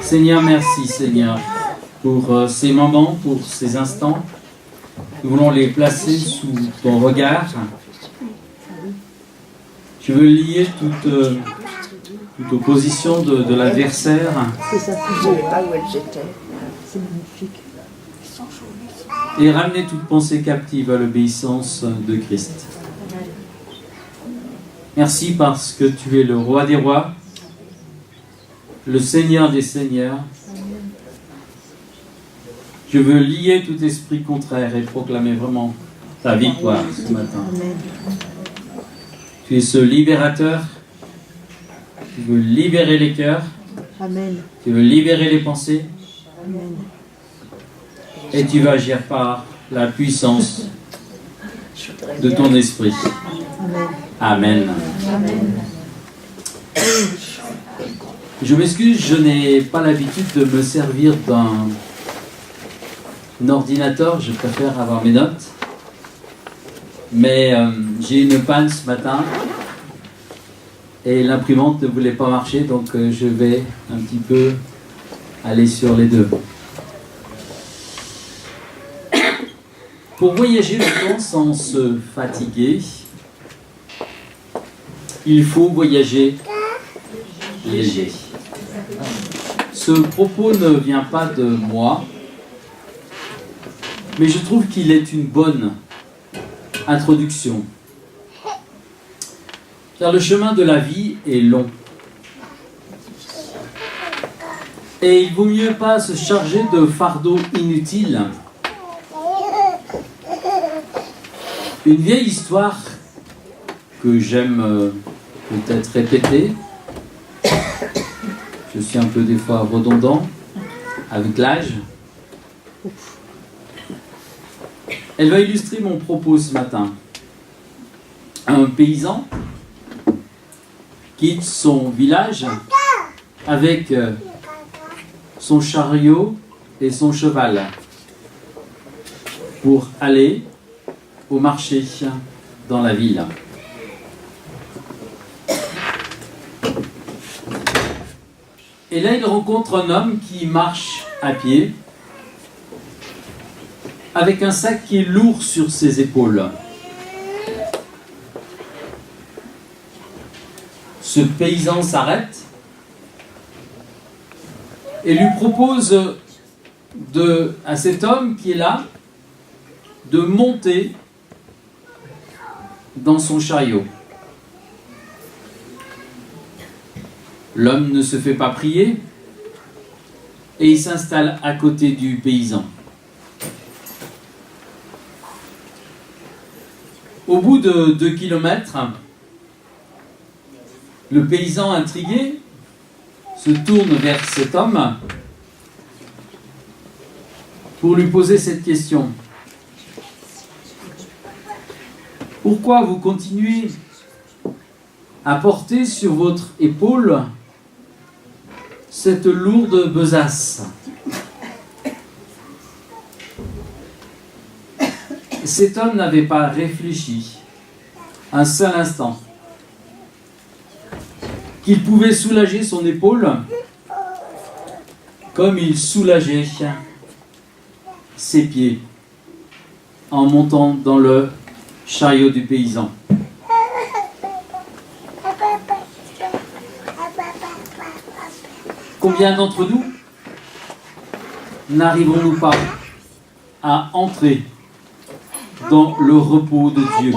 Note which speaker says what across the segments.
Speaker 1: Seigneur, merci Seigneur pour ces moments, pour ces instants. Nous voulons les placer sous ton regard. Je veux lier toute opposition de l'adversaire.
Speaker 2: C'est ça, je ne savais pas où elles étaient. C'est magnifique.
Speaker 1: Et ramener toute pensée captive à l'obéissance de Christ. Merci parce que tu es le roi des rois, le Seigneur des seigneurs. Je veux lier tout esprit contraire et proclamer vraiment ta victoire ce matin. Tu es ce libérateur. Tu veux libérer les cœurs.
Speaker 2: Amen.
Speaker 1: Tu veux libérer les pensées.
Speaker 2: Amen.
Speaker 1: Et tu vas agir par la puissance de ton esprit.
Speaker 2: Amen.
Speaker 1: Amen.
Speaker 2: Amen.
Speaker 1: Je m'excuse, je n'ai pas l'habitude de me servir d'un ordinateur, je préfère avoir mes notes. Mais j'ai une panne ce matin et l'imprimante ne voulait pas marcher, donc je vais un petit peu aller sur les deux. Pour voyager longtemps sans se fatiguer, il faut voyager léger. Ce propos ne vient pas de moi, mais je trouve qu'il est une bonne introduction. Car le chemin de la vie est long. Et il vaut mieux pas se charger de fardeaux inutiles. Une vieille histoire que j'aime peut-être répéter. Je suis un peu des fois redondant avec l'âge. Elle va illustrer mon propos ce matin. Un paysan quitte son village avec son chariot et son cheval pour aller au marché dans la ville. Et là, il rencontre un homme qui marche à pied avec un sac qui est lourd sur ses épaules. Ce paysan s'arrête et lui propose à cet homme qui est là de monter dans son chariot. L'homme ne se fait pas prier et il s'installe à côté du paysan. Au bout de 2 kilomètres, le paysan intrigué se tourne vers cet homme pour lui poser cette question. Pourquoi vous continuez à porter sur votre épaule cette lourde besace? Cet homme n'avait pas réfléchi un seul instant qu'il pouvait soulager son épaule comme il soulageait ses pieds en montant dans le chariot du paysan. Combien d'entre nous n'arriverons-nous pas à entrer dans le repos de Dieu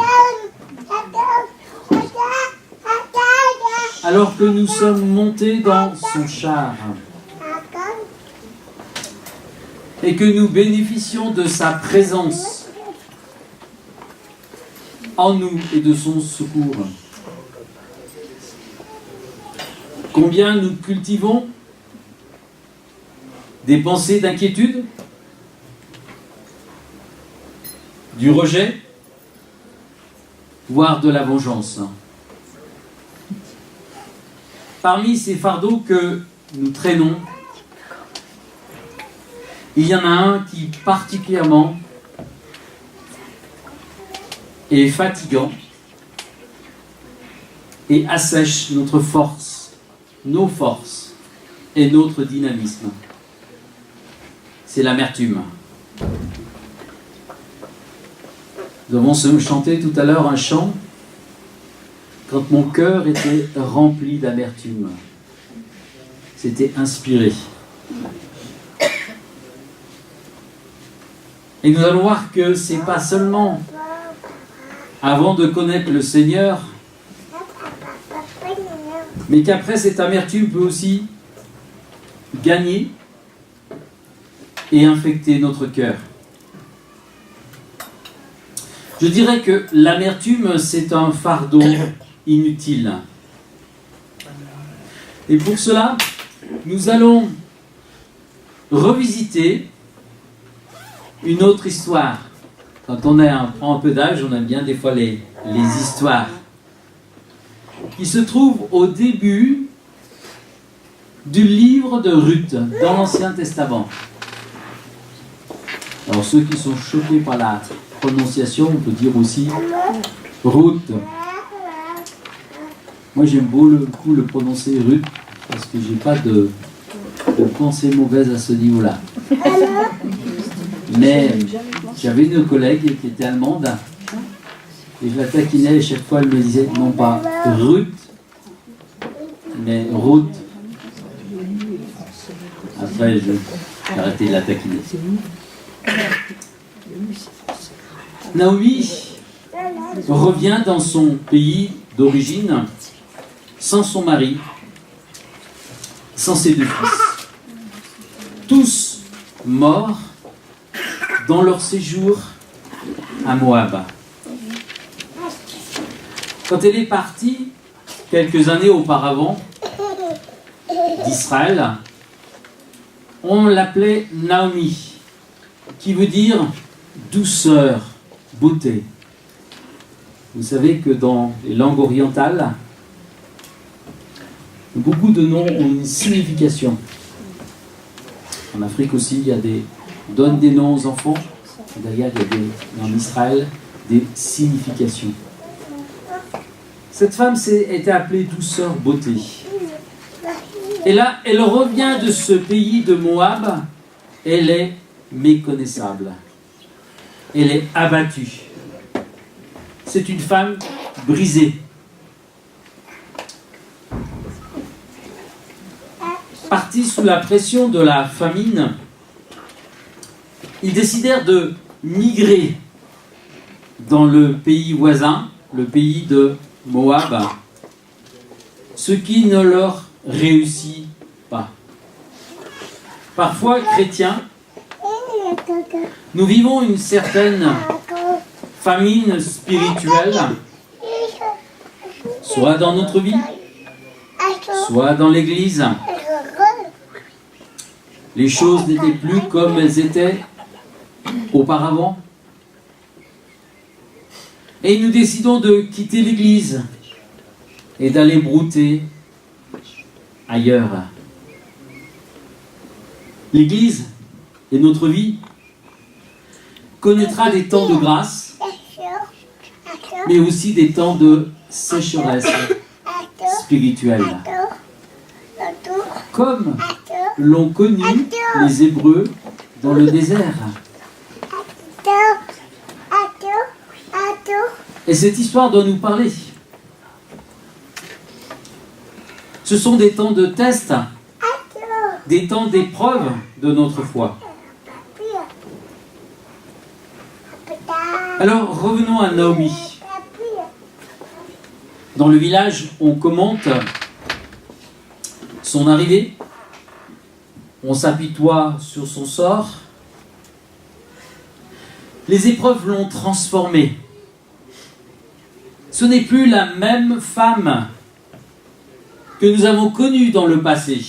Speaker 1: alors que nous sommes montés dans son char et que nous bénéficions de sa présence en nous et de son secours? Combien nous cultivons des pensées d'inquiétude, du rejet, voire de la vengeance. Parmi ces fardeaux que nous traînons, il y en a un qui particulièrement est fatigant et assèche notre force, nos forces est notre dynamisme. C'est l'amertume. Nous avons chanté tout à l'heure un chant « Quand mon cœur était rempli d'amertume ». C'était inspiré. Et nous allons voir que ce n'est pas seulement avant de connaître le Seigneur, mais qu'après cette amertume peut aussi gagner et infecter notre cœur. Je dirais que l'amertume, c'est un fardeau inutile. Et pour cela, nous allons revisiter une autre histoire. Quand on prend un peu d'âge, on aime bien des fois les histoires. Qui se trouve au début du livre de Ruth, dans l'Ancien Testament. Alors ceux qui sont choqués par la prononciation, on peut dire aussi Ruth. Moi j'aime beaucoup le prononcer Ruth, parce que j'ai pas de pensée mauvaise à ce niveau-là. Mais j'avais une collègue qui était allemande, et je la taquinais et chaque fois elle me disait non pas Ruth, mais Ruth. Après j'ai arrêté de la taquiner. Naomi revient dans son pays d'origine sans son mari, sans ses 2 fils. Tous morts dans leur séjour à Moab. Quand elle est partie, quelques années auparavant, d'Israël, on l'appelait Naomi, qui veut dire douceur, beauté. Vous savez que dans les langues orientales, beaucoup de noms ont une signification. En Afrique aussi, on donne des noms aux enfants. D'ailleurs, il y a en Israël des significations. Cette femme était appelée douceur, beauté. Et là, elle revient de ce pays de Moab. Elle est méconnaissable. Elle est abattue. C'est une femme brisée. Partis sous la pression de la famine, ils décidèrent de migrer dans le pays voisin, le pays de Moab, ce qui ne leur réussit pas. Parfois, chrétiens, nous vivons une certaine famine spirituelle, soit dans notre vie, soit dans l'église. Les choses n'étaient plus comme elles étaient auparavant. Et nous décidons de quitter l'église et d'aller brouter ailleurs. L'église et notre vie connaîtra des temps de grâce, mais aussi des temps de sécheresse spirituelle. Comme l'ont connu les Hébreux dans le désert. Et cette histoire doit nous parler. Ce sont des temps de test, des temps d'épreuve de notre foi. Alors revenons à Naomi. Dans le village, on commente son arrivée, on s'apitoie sur son sort. Les épreuves l'ont transformée. Ce n'est plus la même femme que nous avons connue dans le passé.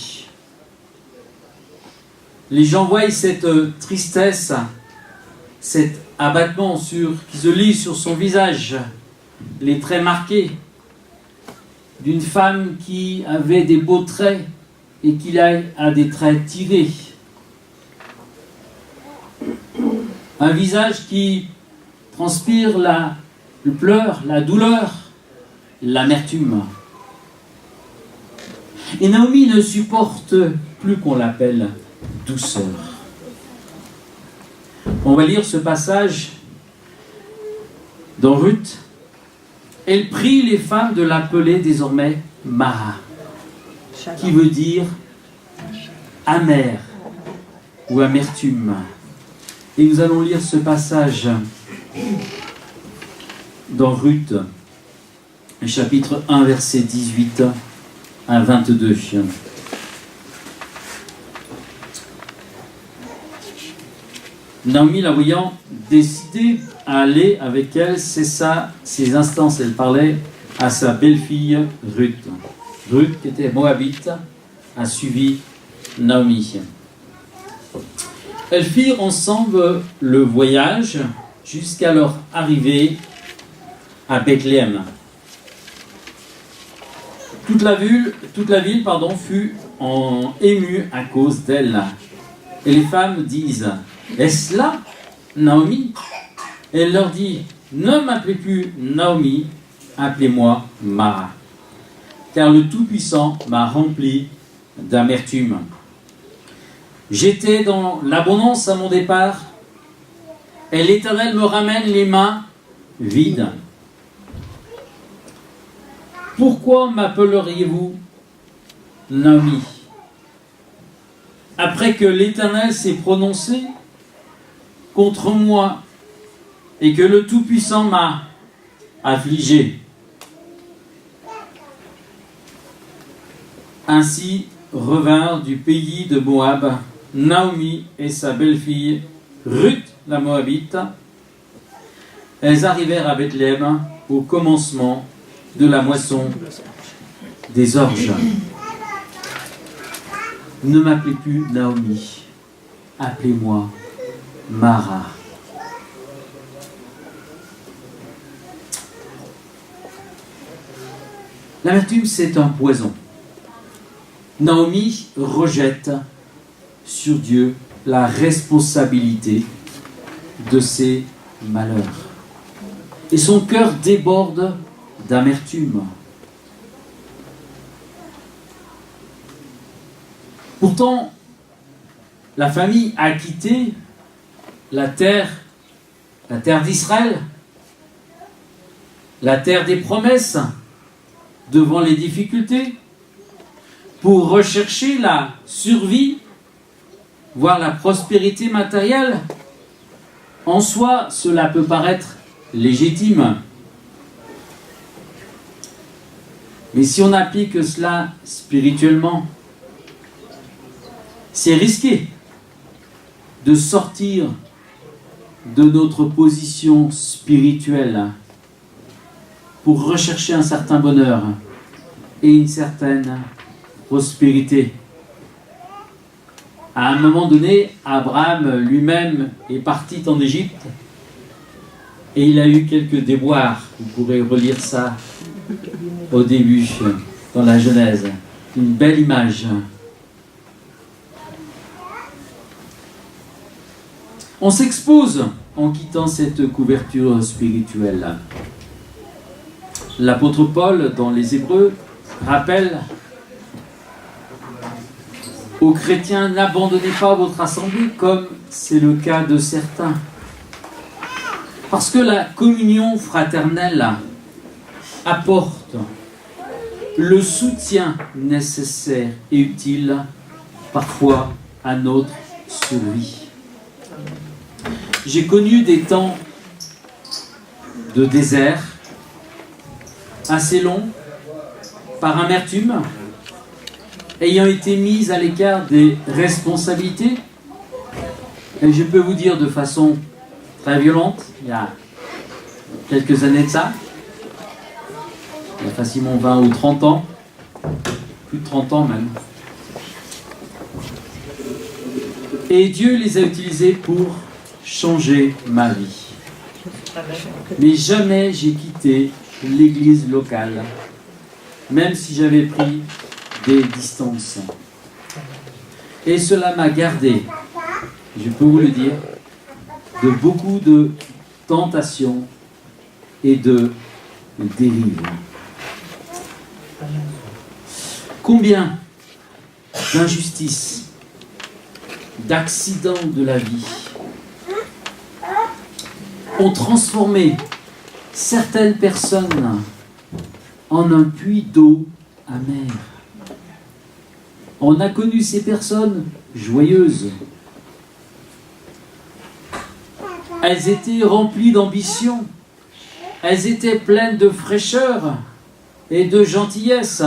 Speaker 1: Les gens voient cette tristesse, cet abattement qui se lit sur son visage, les traits marqués d'une femme qui avait des beaux traits et qui a des traits tirés. Un visage qui transpire le pleur, la douleur, l'amertume. Et Naomi ne supporte plus qu'on l'appelle douceur. On va lire ce passage dans Ruth. Elle prie les femmes de l'appeler désormais Mara, qui veut dire amère ou amertume. Et nous allons lire ce passage dans Ruth, chapitre 1, verset 18 à 22. Naomi, la voyant décidée à aller avec elle, cessa ses instances. Elle parlait à sa belle-fille Ruth. Ruth, qui était moabite, a suivi Naomi. Elles firent ensemble le voyage jusqu'à leur arrivée à Bethléem. Toute la ville fut émue à cause d'elle. Et les femmes disent: est-ce là, Naomi? Elle leur dit: ne m'appelez plus Naomi, appelez-moi Mara, car le Tout-Puissant m'a rempli d'amertume. J'étais dans l'abondance à mon départ, et l'Éternel me ramène les mains vides. Pourquoi m'appelleriez-vous Naomi? Après que l'Éternel s'est prononcé contre moi et que le Tout-Puissant m'a affligé. Ainsi revinrent du pays de Moab Naomi et sa belle-fille Ruth la Moabite. Elles arrivèrent à Bethléem au commencement de la moisson des orges. Ne m'appelez plus Naomi, appelez-moi Mara. L'amertume, c'est un poison. Naomi rejette sur Dieu la responsabilité de ses malheurs. Et son cœur déborde d'amertume. Pourtant, la famille a quitté la terre d'Israël, la terre des promesses, devant les difficultés, pour rechercher la survie, voire la prospérité matérielle. En soi, cela peut paraître légitime. Mais si on applique cela spirituellement, c'est risqué de sortir de notre position spirituelle pour rechercher un certain bonheur et une certaine prospérité. À un moment donné, Abraham lui-même est parti en Égypte et il a eu quelques déboires. Vous pourrez relire ça au début, dans la Genèse. Une belle image. On s'expose en quittant cette couverture spirituelle. L'apôtre Paul, dans les Hébreux, rappelle aux chrétiens: n'abandonnez pas votre assemblée comme c'est le cas de certains. Parce que la communion fraternelle apporte le soutien nécessaire et utile parfois à notre survie. J'ai connu des temps de désert assez longs, par amertume, ayant été mise à l'écart des responsabilités. Et je peux vous dire de façon très violente, il y a quelques années de ça, il y a facilement 20 ou 30 ans, plus de 30 ans même. Et Dieu les a utilisés pour changer ma vie. Mais jamais j'ai quitté l'église locale, même si j'avais pris des distances. Et cela m'a gardé, je peux vous le dire, de beaucoup de tentations et de dérives. Combien d'injustice, d'accidents de la vie ont transformé certaines personnes en un puits d'eau amère. On a connu ces personnes joyeuses. Elles étaient remplies d'ambition. Elles étaient pleines de fraîcheur et de gentillesse.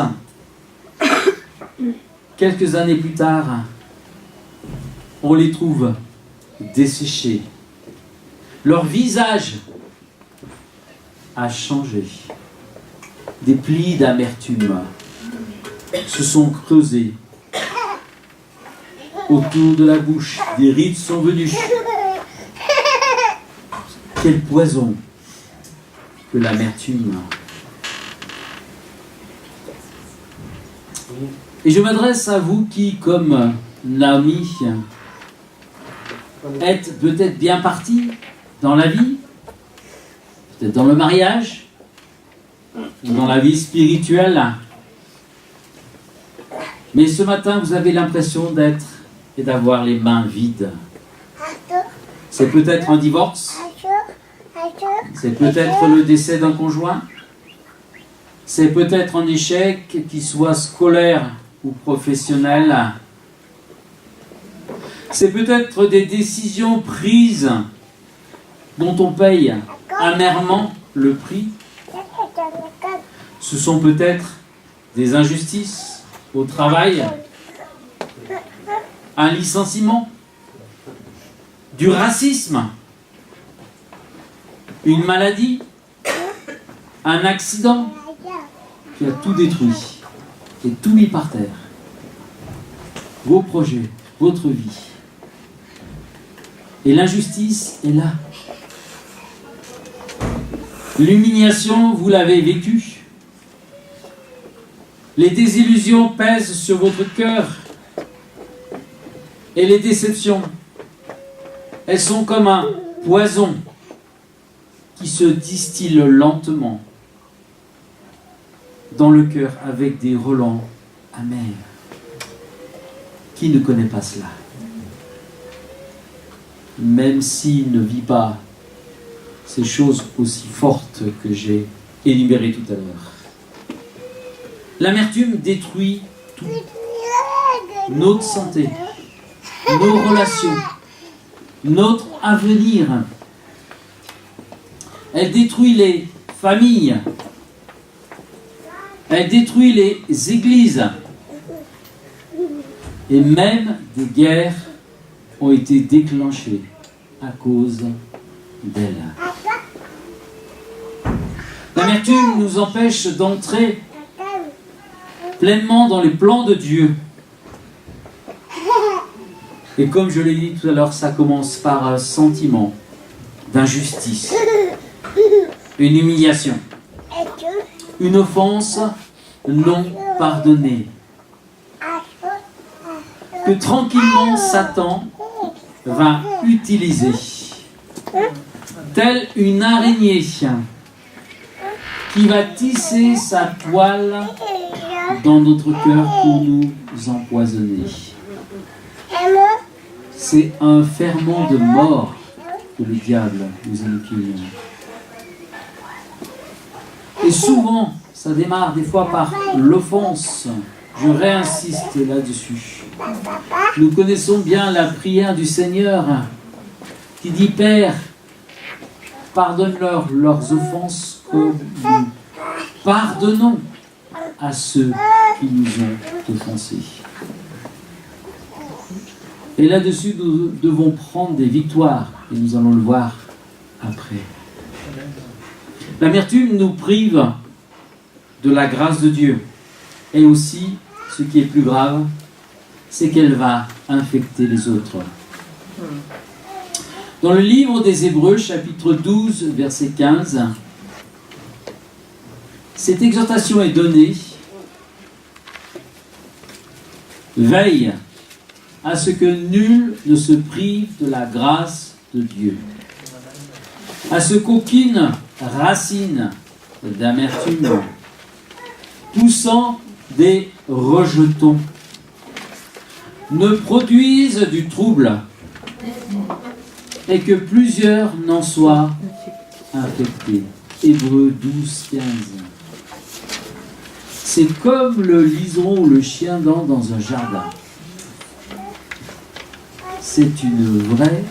Speaker 1: Quelques années plus tard, on les trouve desséchés. Leur visage a changé. Des plis d'amertume se sont creusés autour de la bouche. Des rides sont venues. Quel poison que l'amertume. Et je m'adresse à vous qui, comme Naomi, êtes peut-être bien partis dans la vie, peut-être dans le mariage, ou dans la vie spirituelle. Mais ce matin, vous avez l'impression d'être et d'avoir les mains vides. C'est peut-être un divorce, c'est peut-être le décès d'un conjoint, c'est peut-être un échec, qu'il soit scolaire ou professionnel. C'est peut-être des décisions prises dont on paye amèrement le prix. Ce sont peut-être des injustices au travail, un licenciement, du racisme, une maladie, un accident qui a tout détruit et tout mis par terre. Vos projets, votre vie. Et l'injustice est là. L'humiliation, vous l'avez vécue. Les désillusions pèsent sur votre cœur. Et les déceptions, elles sont comme un poison qui se distille lentement dans le cœur avec des relents amers. Qui ne connaît pas cela? Même s'il ne vit pas ces choses aussi fortes que j'ai énumérées tout à l'heure. L'amertume détruit tout. Notre santé, nos relations, notre avenir. Elle détruit les familles. Elle détruit les églises. Et même des guerres ont été déclenchées à cause d'elle. L'amertume nous empêche d'entrer pleinement dans les plans de Dieu. Et comme je l'ai dit tout à l'heure, ça commence par un sentiment d'injustice, une humiliation, une offense non pardonnée, que tranquillement Satan va utiliser, telle une araignée qui va tisser sa toile dans notre cœur pour nous empoisonner. C'est un ferment de mort que le diable nous inocule. Et souvent, ça démarre des fois par l'offense. Je réinsiste là-dessus. Nous connaissons bien la prière du Seigneur qui dit: Père, pardonne-leur leurs offenses comme nous pardonnons à ceux qui nous ont offensés. Et là-dessus, nous devons prendre des victoires, et nous allons le voir après. L'amertume nous prive de la grâce de Dieu. Et aussi, ce qui est plus grave, c'est qu'elle va infecter les autres. Dans le livre des Hébreux, chapitre 12, verset 15, cette exhortation est donnée: veille à ce que nul ne se prive de la grâce de Dieu, à ce qu'aucune racine d'amertume poussant des rejetons ne produisent du trouble et que plusieurs n'en soient infectés. Hébreux 12, 15. C'est comme le liseron ou le chien-dent dans un jardin. C'est une vraie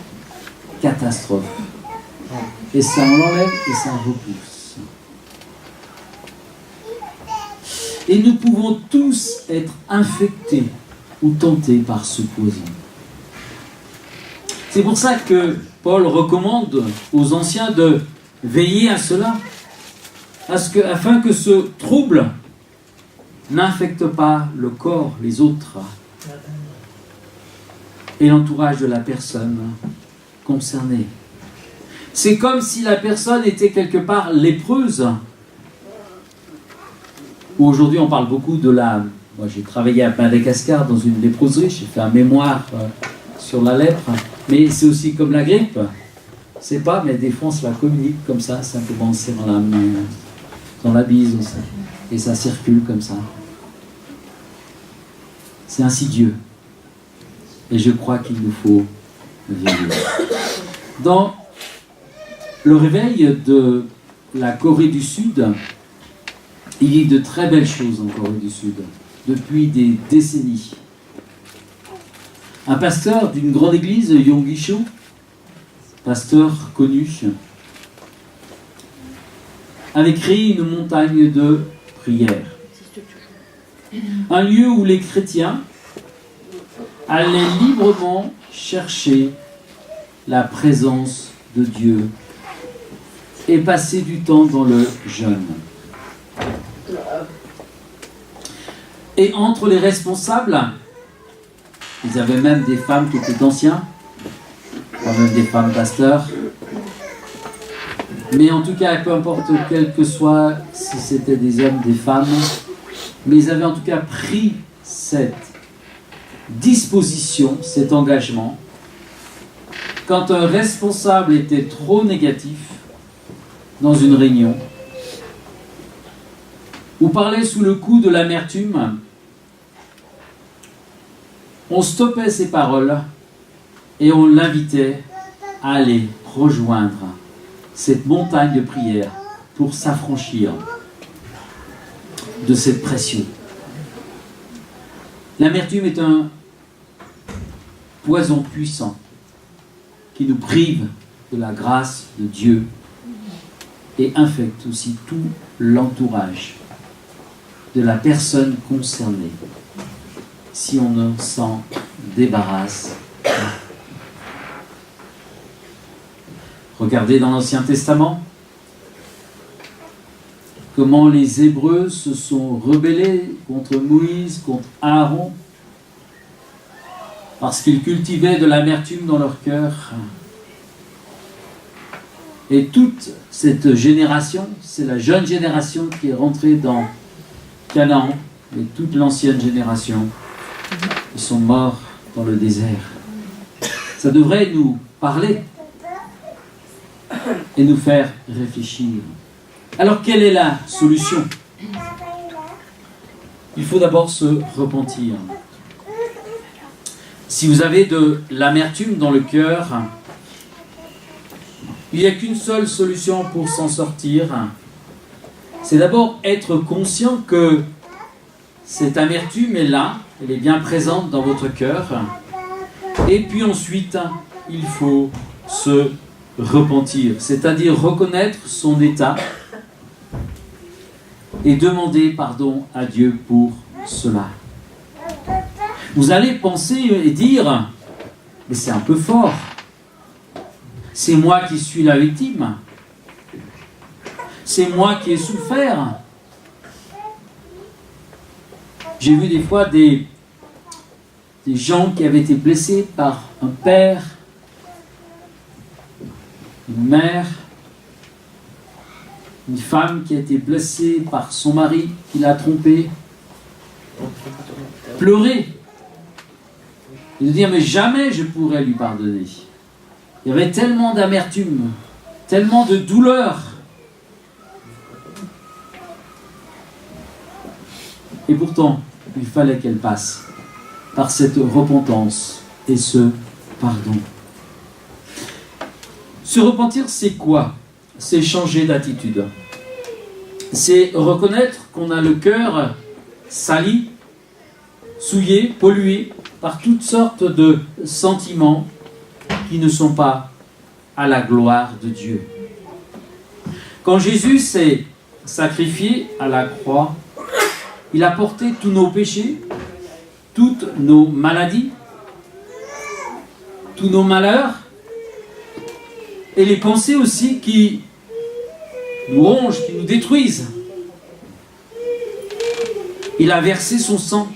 Speaker 1: catastrophe. Et ça l'enlève et ça repousse. Et nous pouvons tous être infectés ou tentés par ce poison. C'est pour ça que Paul recommande aux anciens de veiller à cela, afin que ce trouble n'infecte pas le corps, les autres, et l'entourage de la personne concernée. C'est comme si la personne était quelque part lépreuse. Aujourd'hui, on parle beaucoup de la... Moi, j'ai travaillé à Madagascar dans une léproserie, j'ai fait un mémoire sur la lèpre, mais c'est aussi comme la grippe. C'est pas, mais des fois, on se la communique comme ça, simplement en serrant la main, dans la bise aussi. Et ça circule comme ça. C'est insidieux. Et je crois qu'il nous faut veiller. Dans le réveil de la Corée du Sud, il y a de très belles choses en Corée du Sud, depuis des décennies. Un pasteur d'une grande église, Yonggi-cho, pasteur connu, avait créé une montagne de prière. Un lieu où les chrétiens allaient librement chercher la présence de Dieu et passer du temps dans le jeûne. Et entre les responsables, ils avaient même des femmes qui étaient anciens, quand même des femmes pasteurs. Mais en tout cas, peu importe quel que soit, si c'était des hommes, des femmes, mais ils avaient en tout cas pris cette disposition, cet engagement. Quand un responsable était trop négatif dans une réunion, ou parlait sous le coup de l'amertume, on stoppait ses paroles et on l'invitait à aller rejoindre cette montagne de prière pour s'affranchir de cette pression. L'amertume est un poison puissant qui nous prive de la grâce de Dieu et infecte aussi tout l'entourage de la personne concernée si on ne s'en débarrasse pas. Regardez dans l'Ancien Testament comment les Hébreux se sont rebellés contre Moïse, contre Aaron, parce qu'ils cultivaient de l'amertume dans leur cœur. Et toute cette génération, c'est la jeune génération qui est rentrée dans Canaan, et toute l'ancienne génération, ils sont morts dans le désert. Ça devrait nous parler et nous faire réfléchir. Alors, quelle est la solution? Il faut d'abord se repentir. Si vous avez de l'amertume dans le cœur, il n'y a qu'une seule solution pour s'en sortir. C'est d'abord être conscient que cette amertume est là, elle est bien présente dans votre cœur. Et puis ensuite, il faut se repentir, c'est-à-dire reconnaître son état et demander pardon à Dieu pour cela. Vous allez penser et dire, mais c'est un peu fort. C'est moi qui suis la victime. C'est moi qui ai souffert. J'ai vu des fois des gens qui avaient été blessés par un père, une mère, une femme qui a été blessée par son mari qui l'a trompée, pleurer et de dire mais jamais je pourrais lui pardonner. Il y avait tellement d'amertume, tellement de douleur. Et pourtant, il fallait qu'elle passe. par cette repentance et ce pardon. Se repentir, c'est quoi? C'est changer d'attitude. C'est reconnaître qu'on a le cœur sali, souillé, pollué par toutes sortes de sentiments qui ne sont pas à la gloire de Dieu. Quand Jésus s'est sacrifié à la croix, il a porté tous nos péchés, toutes nos maladies, tous nos malheurs, et les pensées aussi qui nous rongent, qui nous détruisent. Il a versé son sang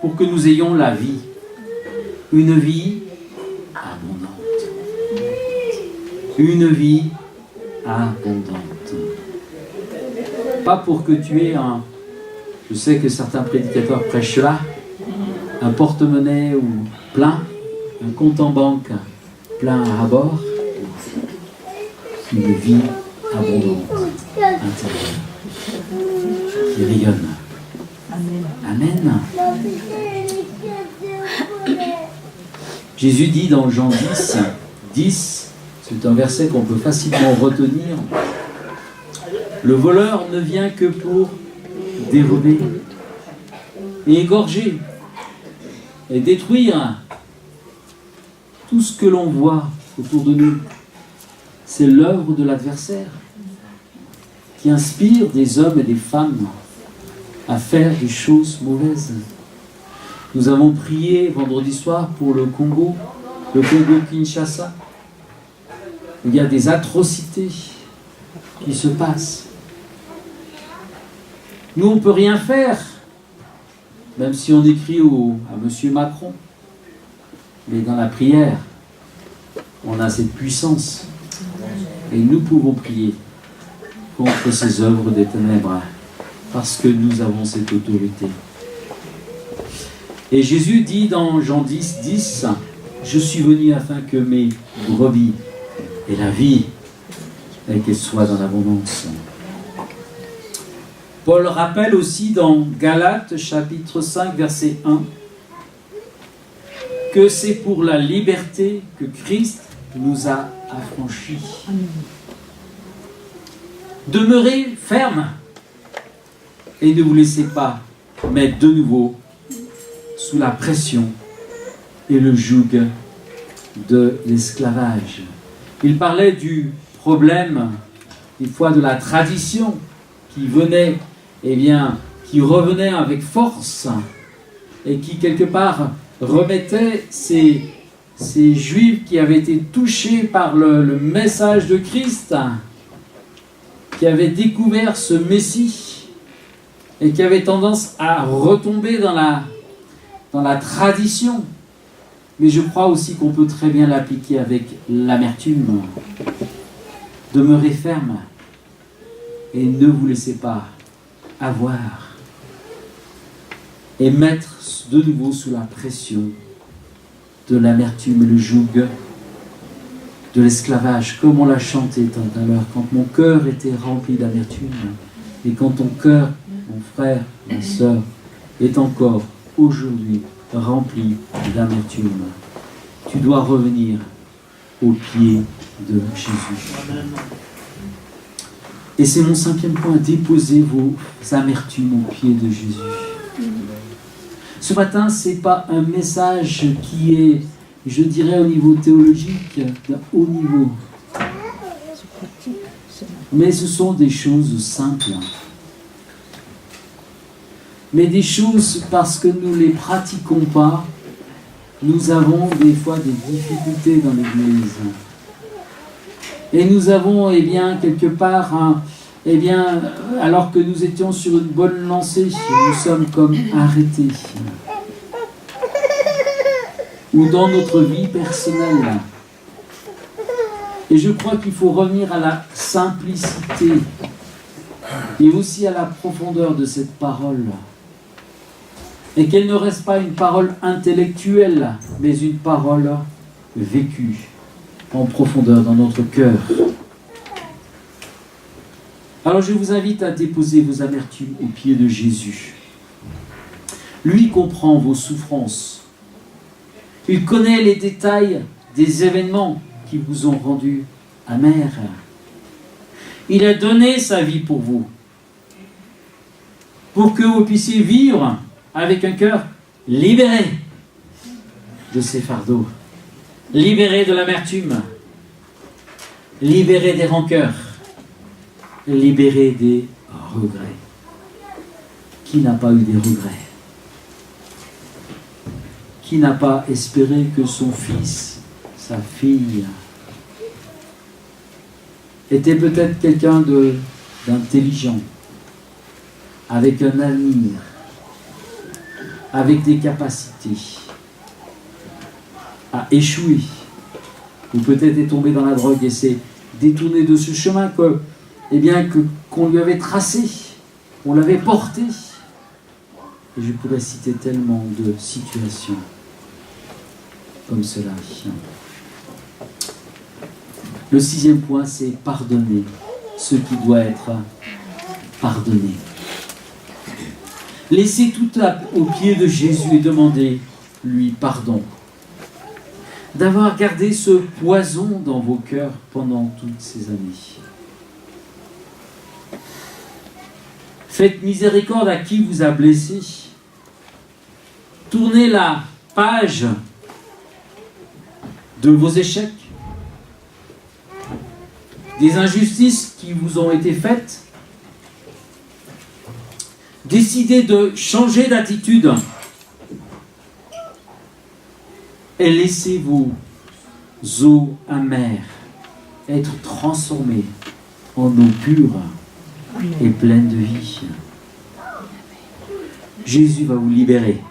Speaker 1: pour que nous ayons la vie, une vie abondante. Une vie abondante. Pas pour que tu aies un... Je sais que certains prédicateurs prêchent là, un porte-monnaie ou plein, un compte en banque plein à bord, une vie abondante, intérieure, qui rayonne. Amen. Jésus dit dans Jean 10, c'est un verset qu'on peut facilement retenir, le voleur ne vient que pour dérober et égorger et détruire. Tout ce que l'on voit autour de nous, c'est l'œuvre de l'adversaire qui inspire des hommes et des femmes à faire des choses mauvaises. Nous avons prié vendredi soir pour le Congo Kinshasa. Il y a des atrocités qui se passent. Nous, on ne peut rien faire, même si on écrit à M. Macron. Mais dans la prière, on a cette puissance. Et nous pouvons prier contre ces œuvres des ténèbres, parce que nous avons cette autorité. Et Jésus dit dans Jean 10, je suis venu afin que mes brebis aient la vie et qu'elles soient dans l'abondance. Paul rappelle aussi dans Galates chapitre 5 verset 1 que c'est pour la liberté que Christ nous a affranchis. Demeurez ferme et ne vous laissez pas mettre de nouveau sous la pression et le joug de l'esclavage. Il parlait du problème, des fois de la tradition qui venait, qui revenait avec force et qui quelque part remettait ces Juifs qui avaient été touchés par le message de Christ, qui avaient découvert ce Messie et qui avaient tendance à retomber dans la tradition. Mais je crois aussi qu'on peut très bien l'appliquer avec l'amertume. Demeurez ferme et ne vous laissez pas avoir et mettre de nouveau sous la pression de l'amertume et le joug de l'esclavage, comme on l'a chanté tout à l'heure, quand mon cœur était rempli d'amertume, et quand ton cœur, mon frère, ma sœur, est encore aujourd'hui rempli d'amertume, tu dois revenir au pied de Jésus. Et c'est mon 5e point, déposez vos amertumes au pied de Jésus. Ce matin, ce n'est pas un message qui est, je dirais, au niveau théologique, d'un haut niveau. Mais ce sont des choses simples. Mais des choses, parce que nous ne les pratiquons pas, nous avons des fois des difficultés dans l'Église. Et nous avons, quelque part, alors que nous étions sur une bonne lancée, nous sommes comme arrêtés. Ou dans notre vie personnelle. Et je crois qu'il faut revenir à la simplicité et aussi à la profondeur de cette parole. Et qu'elle ne reste pas une parole intellectuelle, mais une parole vécue en profondeur dans notre cœur. Alors je vous invite à déposer vos amertumes aux pieds de Jésus. Lui comprend vos souffrances Il connaît les détails des événements qui vous ont rendu amers. Il a donné sa vie pour vous, pour que vous puissiez vivre avec un cœur libéré de ses fardeaux, libéré de l'amertume, libéré des rancœurs, libéré des regrets. Qui n'a pas eu des regrets? Qui n'a pas espéré que son fils, sa fille, était peut-être quelqu'un d'intelligent, avec un avenir, avec des capacités, a échoué, ou peut-être est tombé dans la drogue et s'est détourné de ce chemin qu'on lui avait tracé, on l'avait porté. Et je pourrais citer tellement de situations comme cela. Le 6e point, c'est pardonner ce qui doit être pardonné. Laissez tout au pied de Jésus et demandez-lui pardon. D'avoir gardé ce poison dans vos cœurs pendant toutes ces années. Faites miséricorde à qui vous a blessé. Tournez la page de vos échecs, des injustices qui vous ont été faites. Décidez de changer d'attitude et laissez vos eaux amères être transformées en eau pure et pleine de vie. Jésus va vous libérer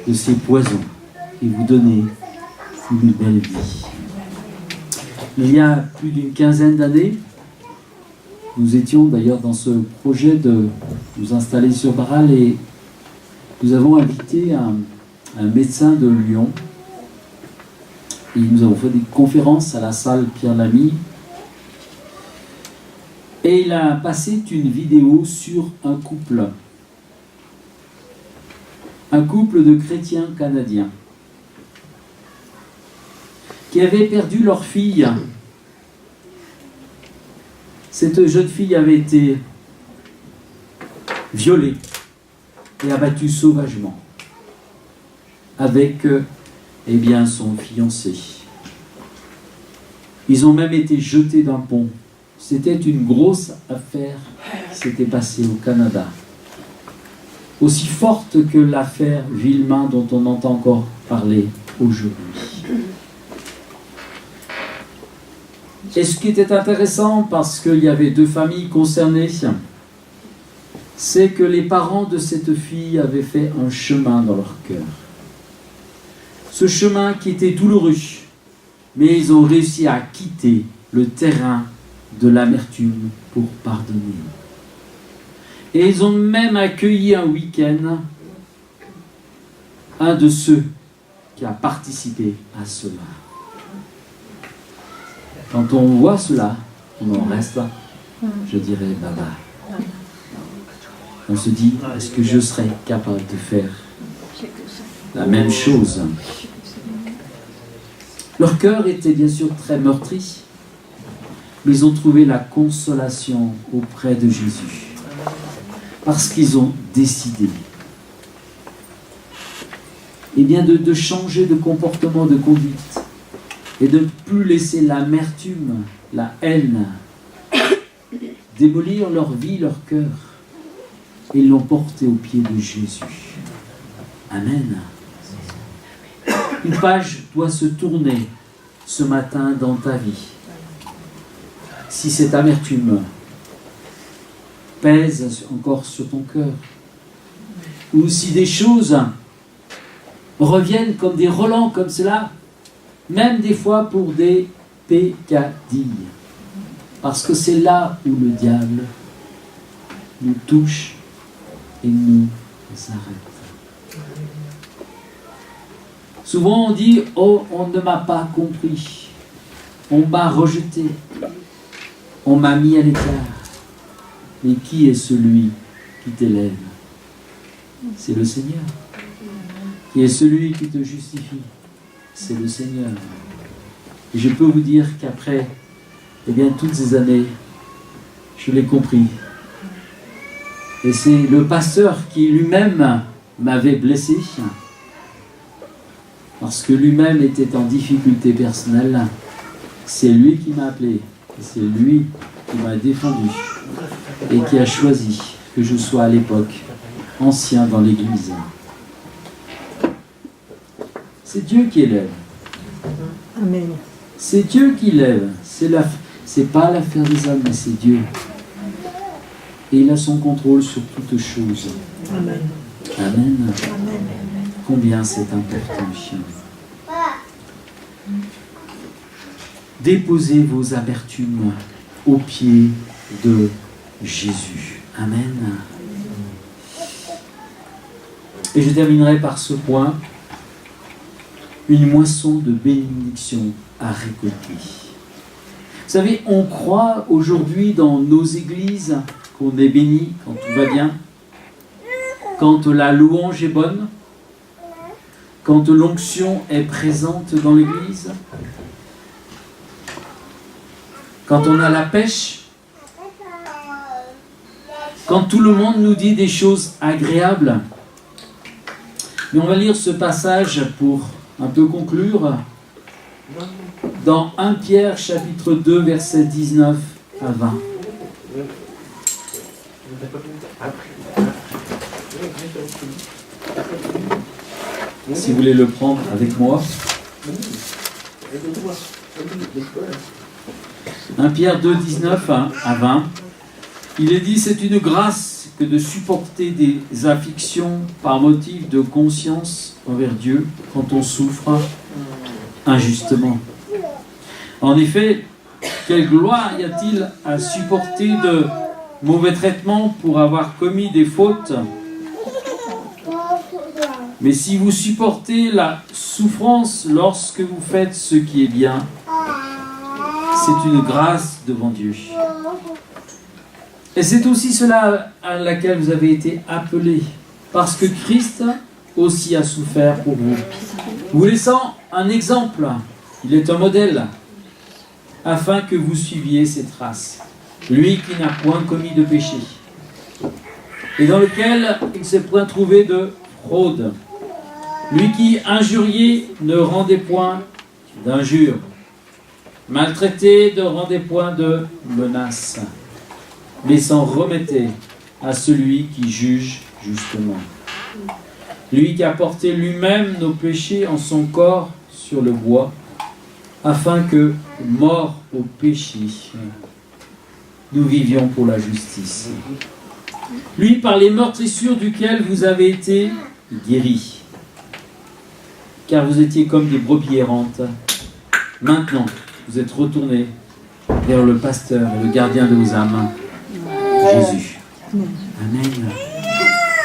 Speaker 1: de ces poisons et vous donner une belle vie. Il y a plus d'une quinzaine d'années, nous étions d'ailleurs dans ce projet de nous installer sur Barral et nous avons invité un médecin de Lyon et nous avons fait des conférences à la salle Pierre Lamy et il a passé une vidéo sur un couple de chrétiens canadiens qui avaient perdu leur fille. Cette jeune fille avait été violée et abattue sauvagement avec son fiancé. Ils ont même été jetés d'un pont. C'était une grosse affaire qui s'était passée au Canada. Aussi forte que l'affaire Villemain dont on entend encore parler aujourd'hui. Et ce qui était intéressant, parce qu'il y avait 2 familles concernées, c'est que les parents de cette fille avaient fait un chemin dans leur cœur. Ce chemin qui était douloureux, mais ils ont réussi à quitter le terrain de l'amertume pour pardonner. Et ils ont même accueilli un week-end un de ceux qui a participé à cela. Quand on voit cela, on en reste là, je dirais baba. On se dit, est-ce que je serais capable de faire la même chose? Leur cœur était bien sûr très meurtri, mais ils ont trouvé la consolation auprès de Jésus. Parce qu'ils ont décidé de changer de comportement, de conduite, et de ne plus laisser l'amertume, la haine, démolir leur vie, leur cœur. Et ils l'ont porté aux pieds de Jésus. Amen. Une page doit se tourner ce matin dans ta vie. Si cette amertume pèse encore sur ton cœur, ou si des choses reviennent comme des relents comme cela, même des fois pour des peccadilles, parce que c'est là où le diable nous touche et nous arrête. Souvent on dit, oh, on ne m'a pas compris, on m'a rejeté, on m'a mis à l'écart. Mais qui est celui qui t'élève? C'est le Seigneur. qui est celui qui te justifie, c'est le Seigneur. Et je peux vous dire qu'après, toutes ces années, je l'ai compris. Et c'est le pasteur qui lui-même m'avait blessé, parce que lui-même était en difficulté personnelle. C'est lui qui m'a appelé, et c'est lui qui m'a défendu, et qui a choisi que je sois à l'époque ancien dans l'Église. C'est Dieu qui élève.
Speaker 2: Amen.
Speaker 1: C'est Dieu qui lève. C'est pas l'affaire des hommes, mais c'est Dieu. Et il a son contrôle sur toutes choses.
Speaker 2: Amen.
Speaker 1: Amen.
Speaker 2: Amen.
Speaker 1: Combien c'est important. Déposez vos amertumes aux pieds de Jésus. Amen. Et je terminerai par ce point. Une moisson de bénédiction à récolter. Vous savez, on croit aujourd'hui dans nos églises qu'on est béni quand tout va bien, quand la louange est bonne, quand l'onction est présente dans l'église, quand on a la pêche, quand tout le monde nous dit des choses agréables. Mais on va lire ce passage pour un peu conclure, dans 1 Pierre chapitre 2 versets 19 à 20. Si vous voulez le prendre avec moi. 1 Pierre 2, 19 à 20. Il est dit, c'est une grâce que de supporter des afflictions par motif de conscience envers Dieu quand on souffre injustement. En effet, quelle gloire y a-t-il à supporter de mauvais traitements pour avoir commis des fautes? Mais si vous supportez la souffrance lorsque vous faites ce qui est bien, c'est une grâce devant Dieu. Et c'est aussi cela à laquelle vous avez été appelés, parce que Christ aussi a souffert pour vous, vous laissant un exemple, il est un modèle, afin que vous suiviez ses traces. Lui qui n'a point commis de péché, et dans lequel il ne s'est point trouvé de fraude. Lui qui, injurié, ne rendait point d'injure, maltraité, ne rendait point de menace, mais s'en remettait à celui qui juge justement. Lui qui a porté lui-même nos péchés en son corps sur le bois, afin que, morts au péché, nous vivions pour la justice. Lui, par les meurtrissures duquel vous avez été guéris, car vous étiez comme des brebis errantes. Maintenant, vous êtes retournés vers le pasteur et le gardien de vos âmes, Jésus. Amen.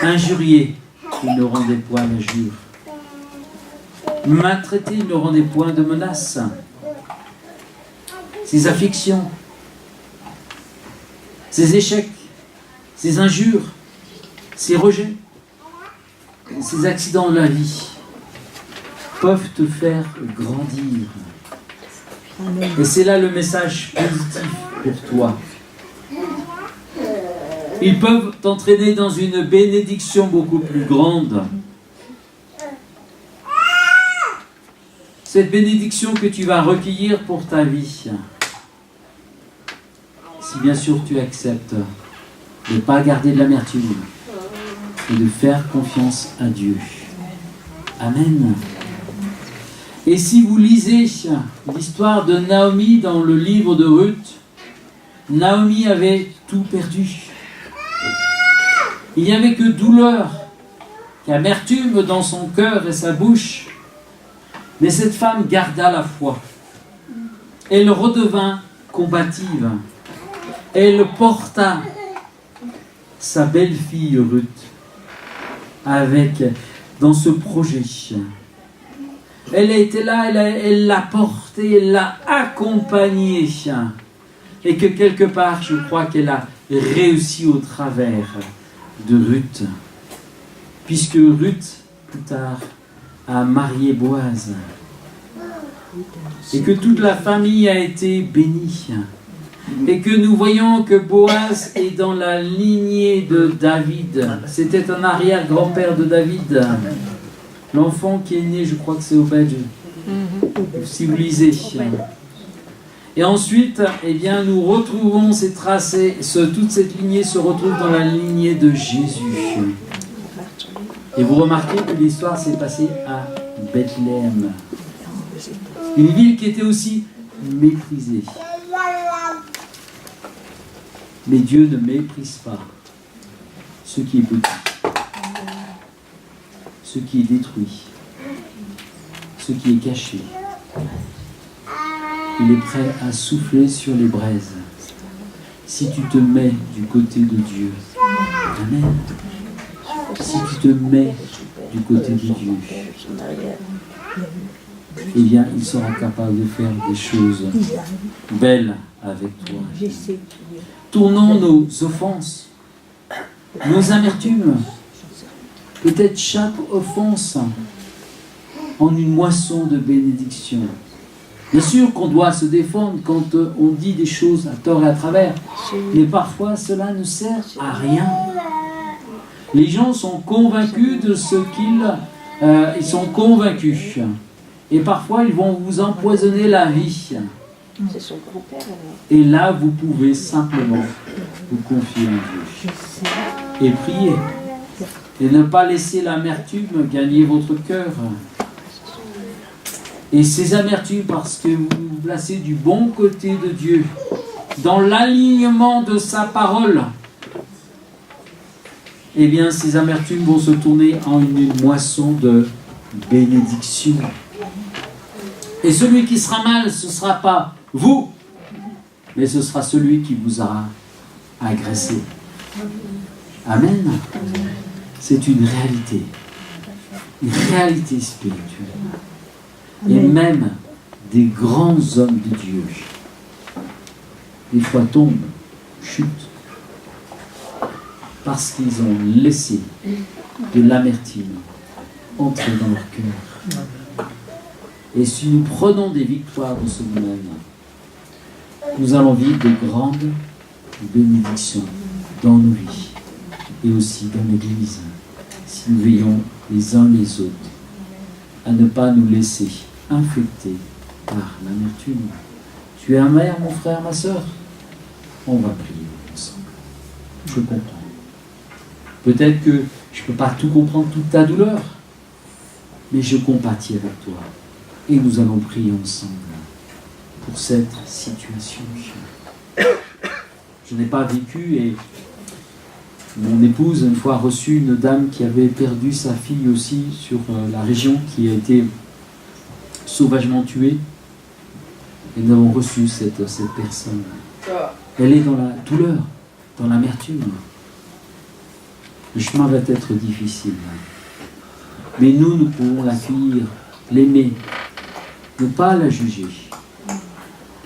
Speaker 1: Injurié, il ne rendait point d'injure. Maltraité, il ne rendait point de menaces. Ses afflictions, ses échecs, ses injures, ses rejets, ses accidents de la vie peuvent te faire grandir. Et c'est là le message positif pour toi. Ils peuvent t'entraîner dans une bénédiction beaucoup plus grande. Cette bénédiction que tu vas recueillir pour ta vie. Si bien sûr tu acceptes de ne pas garder de l'amertume et de faire confiance à Dieu. Amen. Et si vous lisez l'histoire de Naomi dans le livre de Ruth, Naomi avait tout perdu. Il n'y avait que douleur, qu'amertume dans son cœur et sa bouche. Mais cette femme garda la foi. Elle redevint combative. Elle porta sa belle-fille Ruth dans ce projet. Elle était là, elle l'a portée, elle l'a accompagnée. Et que quelque part, je crois qu'elle a réussi au travers de Ruth. Puisque Ruth, plus tard, a marié Boaz. Et que toute la famille a été bénie. Et que nous voyons que Boaz est dans la lignée de David. C'était un arrière-grand-père de David. L'enfant qui est né, je crois que c'est Obed, si vous lisez. Et ensuite, eh bien, nous retrouvons ces tracés, toute cette lignée se retrouve dans la lignée de Jésus. Et vous remarquez que l'histoire s'est passée à Bethléem. Une ville qui était aussi méprisée. Mais Dieu ne méprise pas ce qui est petit, ce qui est détruit, ce qui est caché. Il est prêt à souffler sur les braises si tu te mets du côté de Dieu. Amen. Si tu te mets du côté de Dieu, eh bien, il sera capable de faire des choses belles avec toi. Tournons nos offenses, nos amertumes, peut-être chaque offense en une moisson de bénédiction. Bien sûr qu'on doit se défendre quand on dit des choses à tort et à travers, mais parfois cela ne sert à rien. Les gens sont convaincus de ce ils sont convaincus. Et parfois ils vont vous empoisonner la vie.
Speaker 2: C'est son grand-père alors.
Speaker 1: Et là, vous pouvez simplement vous confier en Dieu et prier. Et ne pas laisser l'amertume gagner votre cœur. Et ces amertumes, parce que vous vous placez du bon côté de Dieu, dans l'alignement de sa parole, eh bien, ces amertumes vont se tourner en une moisson de bénédiction. Et celui qui sera mal, ce ne sera pas vous, mais ce sera celui qui vous aura agressé. Amen. C'est une réalité spirituelle. Et même des grands hommes de Dieu, des fois tombent, chutent, parce qu'ils ont laissé de l'amertume entrer dans leur cœur. Et si nous prenons des victoires en ce moment, nous allons vivre de grandes bénédictions dans nos vies et aussi dans l'Église, si nous veillons les uns les autres à ne pas nous laisser infecter par l'amertume. Tu es amer, mon frère, ma soeur? On va prier ensemble. Je comprends. Peut-être que je ne peux pas tout comprendre, toute ta douleur, mais je compatis avec toi. Et nous allons prier ensemble pour cette situation. Je n'ai pas vécu, et mon épouse, une fois, a reçu une dame qui avait perdu sa fille aussi sur la région, qui a été sauvagement tuée. Et nous avons reçu cette personne. Elle est dans la douleur, dans l'amertume. Le chemin va être difficile. Mais nous pouvons l'accueillir, l'aimer, ne pas la juger,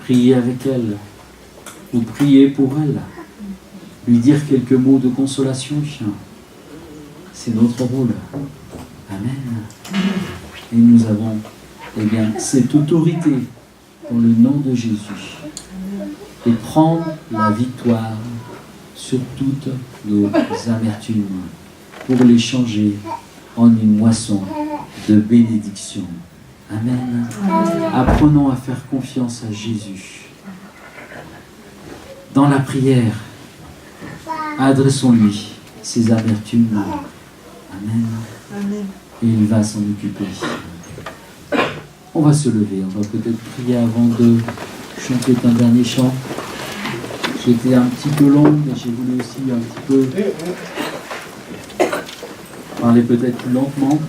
Speaker 1: prier avec elle, ou prier pour elle, lui dire quelques mots de consolation. C'est notre rôle. Amen. Et nous avons, eh bien, cette autorité dans le nom de Jésus, et prendre la victoire sur toutes nos amertumes pour les changer en une moisson de bénédiction. Amen. Apprenons à faire confiance à Jésus. Dans la prière, adressons-lui ses amertumes. Amen. Et il va s'en occuper. On va se lever, on va peut-être prier avant de chanter un dernier chant. J'ai été un petit peu long, mais j'ai voulu aussi un petit peu parler peut-être plus lentement.